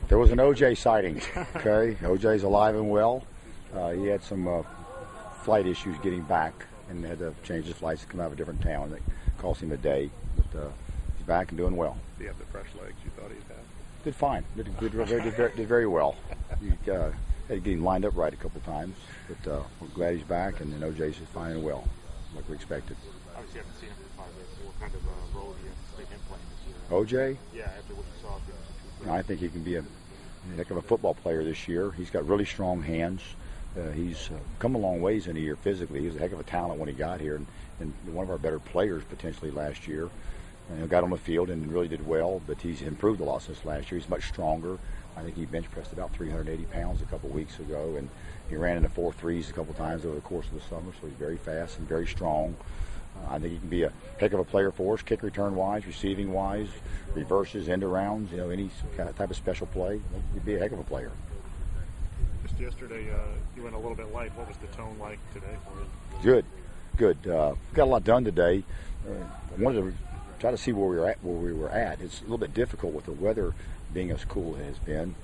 There was an OJ sighting. Okay, OJ's alive and well. He had some flight issues getting back and had to change his flights to come out of a different town. That cost him a day, but he's back and doing well. Do you have the fresh legs you thought he'd have? Did fine. Did very well. He had to get him lined up right a couple times, but we're glad he's back, and then OJ's just fine and well, like we expected. Obviously, you haven't seen him for 5 years. What kind of role do you anticipate him playing this year? OJ? Yeah, after what you saw. I think he can be a heck of a football player this year. He's got really strong hands. He's come a long ways in a year physically. He was a heck of a talent when he got here, and one of our better players potentially last year. Got on the field and really did well, but he's improved a lot since last year. He's much stronger. I think he bench pressed about 380 pounds a couple weeks ago, and he ran into 4.3s a couple times over the course of the summer, so he's very fast and very strong. I think he can be a heck of a player for us, kick return wise, receiving wise, reverses, end arounds, any kind of type of special play. He'd be a heck of a player. Just yesterday, you went a little bit light. What was the tone like today for you? Good. Got a lot done today. I wanted to try to see where we were at. It's a little bit difficult with the weather being as cool as it has been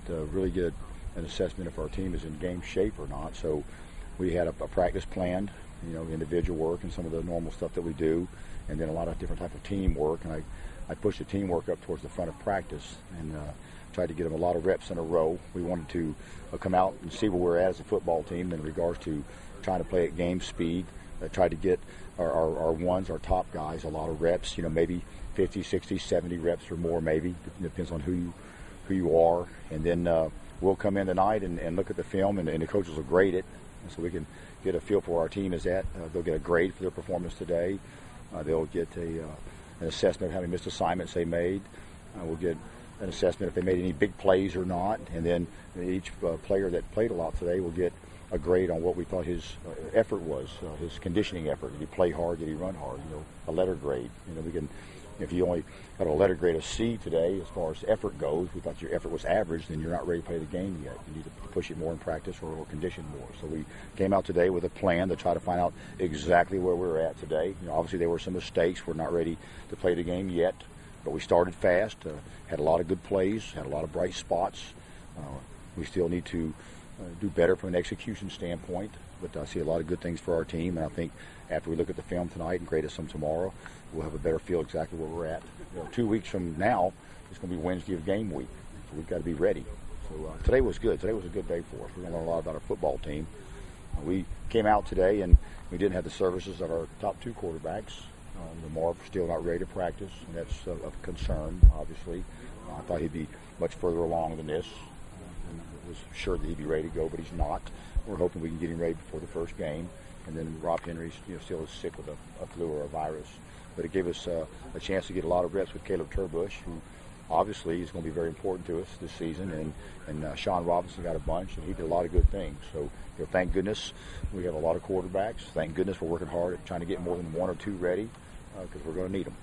to really get an assessment if our team is in game shape or not. So we had a practice planned, individual work and some of the normal stuff that we do, and then a lot of different type of teamwork. And I pushed the teamwork up towards the front of practice and tried to get them a lot of reps in a row. We wanted to come out and see where we're at as a football team in regards to trying to play at game speed. Tried to get our ones, our top guys, a lot of reps, maybe 50, 60, 70 reps or more maybe. It depends on who you are. And then we'll come in tonight and look at the film, and the coaches will grade it so we can get a feel for where our team is at. They'll get a grade for their performance today. They'll get an assessment of how many missed assignments they made. We'll get an assessment if they made any big plays or not. And then each player that played a lot today will get a grade on what we thought his effort was, his conditioning effort. Did he play hard? Did he run hard? A letter grade. We can, if you only got a letter grade of C today as far as effort goes, we thought your effort was average, then you're not ready to play the game yet. You need to push it more in practice or condition more. So we came out today with a plan to try to find out exactly where we're at today. Obviously there were some mistakes. We're not ready to play the game yet, but we started fast, had a lot of good plays, had a lot of bright spots. We still need to do better from an execution standpoint, but I see a lot of good things for our team, and I think after we look at the film tonight and grade us some tomorrow, we'll have a better feel exactly where we're at. 2 weeks from now, it's going to be Wednesday of game week, so we've got to be ready. So today was good. Today was a good day for us. We're going to learn a lot about our football team. We came out today, and we didn't have the services of our top two quarterbacks. Lamar still not ready to practice, and that's of concern, obviously. I thought he'd be much further along than this. I was sure that he'd be ready to go, but he's not. We're hoping we can get him ready before the first game. And then Rob Henry still is sick with a flu or a virus. But it gave us a chance to get a lot of reps with Caleb Turbush, who obviously is going to be very important to us this season. And Sean Robinson got a bunch, and he did a lot of good things. So thank goodness we have a lot of quarterbacks. Thank goodness we're working hard at trying to get more than one or two ready because we're going to need them.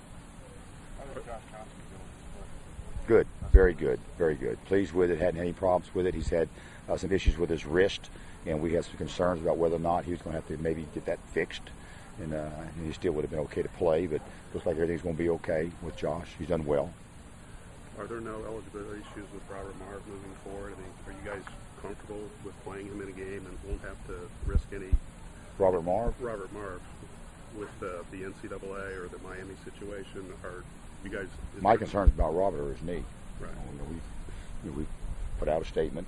Good, very good, very good. Pleased with it, hadn't had any problems with it. He's had some issues with his wrist, and we had some concerns about whether or not he was going to have to maybe get that fixed. And he still would have been okay to play, but looks like everything's going to be okay with Josh. He's done well. Are there no eligibility issues with Robert Marv moving forward? Are you guys comfortable with playing him in a game and won't have to risk any? Robert Marv with the NCAA or the Miami situation. Are you guys? My concerns about Robert are his knee. Right. We put out a statement.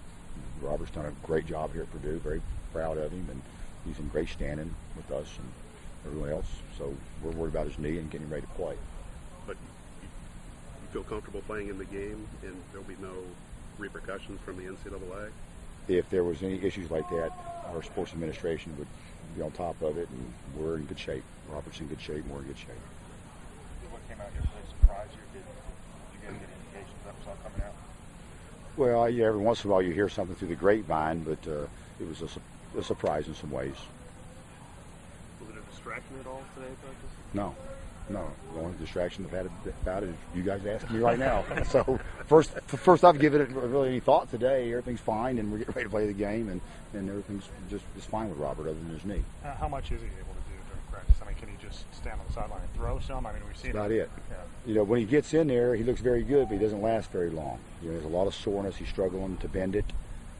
Robert's done a great job here at Purdue. Very proud of him, and he's in great standing with us and everyone else. So we're worried about his knee and getting him ready to play. But you feel comfortable playing in the game, and there'll be no repercussions from the NCAA? If there was any issues like that, our sports administration would be on top of it, and we're in good shape. Robert's in good shape, and we're in good shape. What came out yesterday surprised you? Did you guys get indications that was all coming out? Well, yeah, every once in a while you hear something through the grapevine, but it was a surprise in some ways. Was it a distraction at all today at practice? No. The only distraction I've had about it is you guys asking me right now. So first I've given it really any thought today. Everything's fine, and we're getting ready to play the game, and everything's just fine with Robert other than his knee. How much is he able to do during practice? I mean, can he just stand on the sideline and throw some? I mean, we've seen That's about it. Yeah. You know, when he gets in there, he looks very good, but he doesn't last very long. You know, there's a lot of soreness. He's struggling to bend it.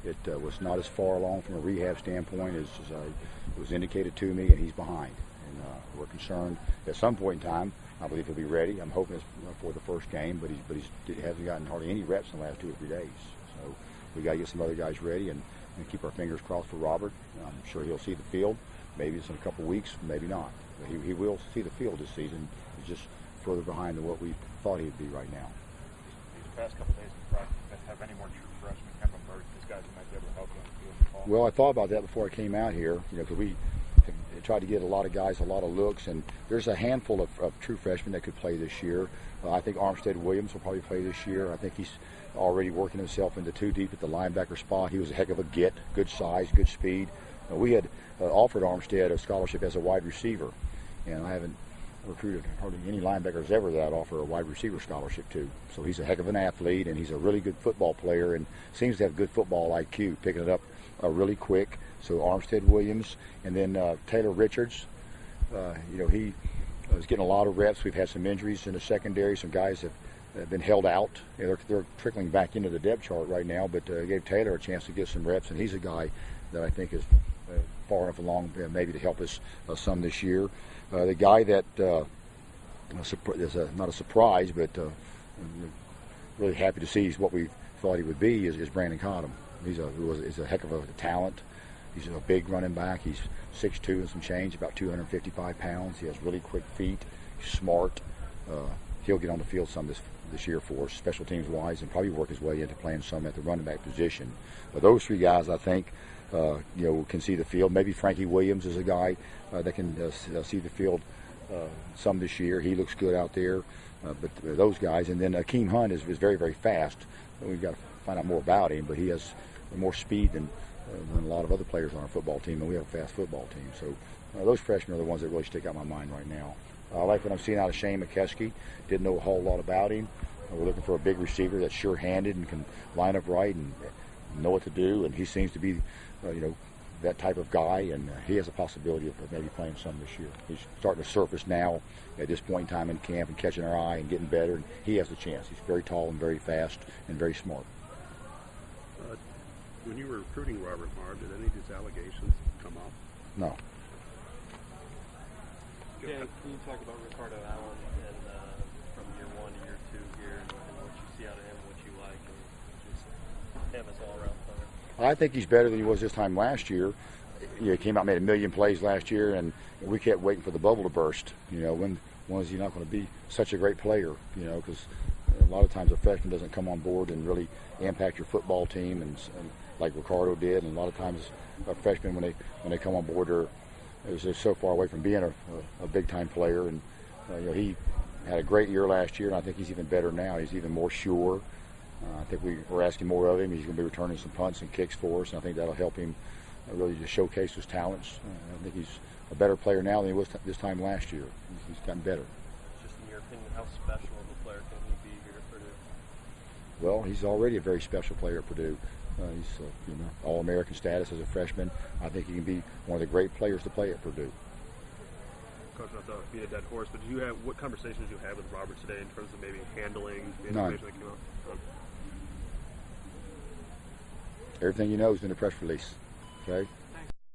It was not as far along from a rehab standpoint as it was indicated to me, and he's behind. And we're concerned at some point in time. I believe he'll be ready. I'm hoping it's for the first game, but he hasn't gotten hardly any reps in the last 2 or 3 days. So we got to get some other guys ready and keep our fingers crossed for Robert. I'm sure he'll see the field. Maybe it's in a couple of weeks, maybe not. But he will see the field this season. He's just further behind than what we thought he'd be right now. These past couple of days in practice, have any more true freshmen kind of emerged? These guys who might be able to help you on the field and ball? Well, I thought about that before I came out here, you know, because we tried to get a lot of guys a lot of looks, and there's a handful of true freshmen that could play this year. I think Armstead Williams will probably play this year. I think he's already working himself into 2 deep at the linebacker spot. He was a heck of a get, good size, good speed. We had offered Armstead a scholarship as a wide receiver, and I haven't recruited hardly any linebackers ever that I'd offer a wide receiver scholarship to. So he's a heck of an athlete, and he's a really good football player, and seems to have good football IQ, picking it up really quick. So Armstead Williams, and then Taylor Richards. You know, he was getting a lot of reps. We've had some injuries in the secondary. Some guys have been held out. You know, they're trickling back into the depth chart right now, but gave Taylor a chance to get some reps, and he's a guy that I think is far enough along maybe to help us some this year. The guy that is not a surprise, but really happy to see is what we thought he would be is Brandon Cottom. He's a heck of a talent. He's a big running back. He's 6'2" and some change, about 255 pounds. He has really quick feet. He's smart. He'll get on the field some this year for us, special teams wise, and probably work his way into playing some at the running back position. But those 3 guys, I think, you know, can see the field. Maybe Frankie Williams is a guy that can see the field some this year. He looks good out there. But those guys, and then Akeem Hunt is very, very fast. We've got to find out more about him, but he has more speed than a lot of other players on our football team, and we have a fast football team. So those freshmen are the ones that really stick out in my mind right now. I like what I'm seeing out of Shane McKeskey. Didn't know a whole lot about him. We're looking for a big receiver that's sure-handed and can line up right and know what to do, and he seems to be, you know, that type of guy, and he has a possibility of maybe playing some this year. He's starting to surface now at this point in time in camp and catching our eye and getting better, and he has a chance. He's very tall and very fast and very smart. When you were recruiting Robert Marr, did any of his allegations come up? No. Dan, can you talk about Ricardo Allen and from year 1 to year 2 here and what you see out of him, what you like, and just him as all-around player? I think he's better than he was this time last year. You know, he came out and made 1 million plays last year, and we kept waiting for the bubble to burst. You know, when is he not going to be such a great player? You know, because a lot of times a freshman doesn't come on board and really impact your football team, and like Ricardo did. And a lot of times a freshman, when they come on board, they're so far away from being a big-time player. And you know, he had a great year last year, and I think he's even better now. He's even more sure. I think we're asking more of him. He's going to be returning some punts and kicks for us, and I think that'll help him really just showcase his talents. I think he's a better player now than he was this time last year. He's gotten better. Just in your opinion, how special of a player can he be here at Purdue? Well, he's already a very special player at Purdue. He's you know, All-American status as a freshman. I think he can be one of the great players to play at Purdue. Coach, not to be a dead horse, but what conversations did you have with Robert today in terms of maybe handling the None. information that came out? Everything you know is in the press release. Okay.